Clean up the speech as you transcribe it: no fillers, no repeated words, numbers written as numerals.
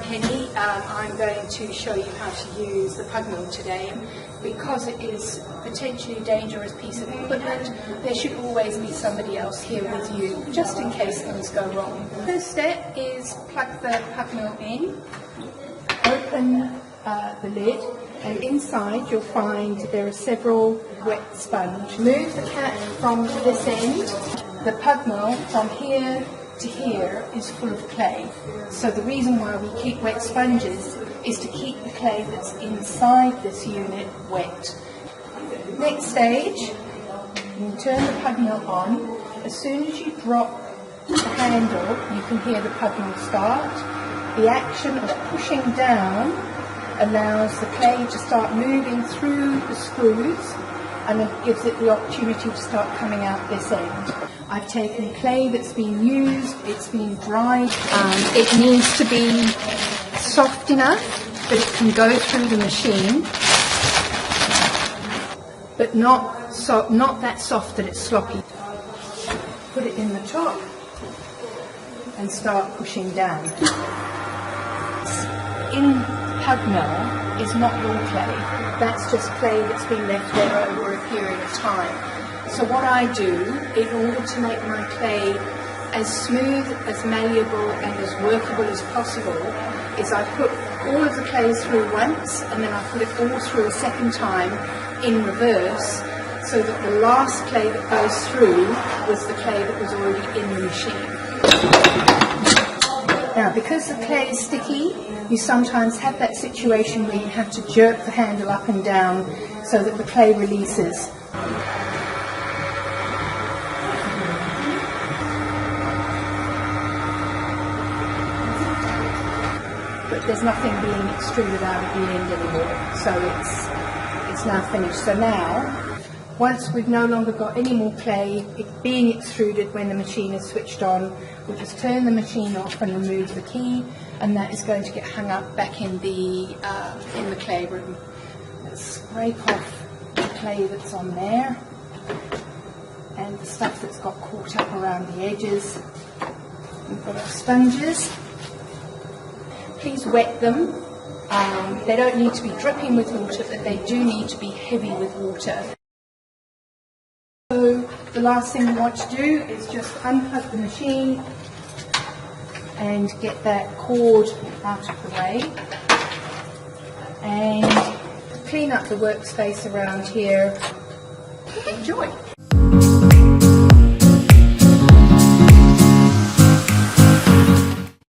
Penny. I'm going to show you how to use the pug mill today. Because it is a potentially dangerous piece of equipment, there should always be somebody else here with you, just in case things go wrong. The first step is plug the pug mill in, open the lid, and inside you'll find there are several wet sponges. Move the cat from this end. The pug mill from here to here is full of clay. So the reason why we keep wet sponges is to keep the clay that's inside this unit wet. Next stage, you turn the pug mill on. As soon as you drop the handle, you can hear the pug mill start. The action of pushing down allows the clay to start moving through the screws, and it gives it the opportunity to start coming out this end. I've taken clay that's been used, it's been dried. It needs to be soft enough that it can go through the machine, but not that soft that it's sloppy. Put it in the top and start pushing down. In pug mill is not raw clay. That's just clay that's been left there over a period of time. So what I do, in order to make my clay as smooth, as malleable and as workable as possible, is I put all of the clay through once and then I put it all through a second time in reverse, so that the last clay that goes through was the clay that was already in the machine. Now, because the clay is sticky, you sometimes have that situation where you have to jerk the handle up and down so that the clay releases. But there's nothing being extruded out of the end anymore, so it's now finished. So now, once we've no longer got any more clay being extruded when the machine is switched on, we'll just turn the machine off and remove the key, and that is going to get hung up back in the clay room. Let's scrape off the clay that's on there and the stuff that's got caught up around the edges. We've got our sponges. Please wet them. They don't need to be dripping with water, but they do need to be heavy with water. So the last thing we want to do is just unplug the machine and get that cord out of the way, and clean up the workspace around here. Enjoy!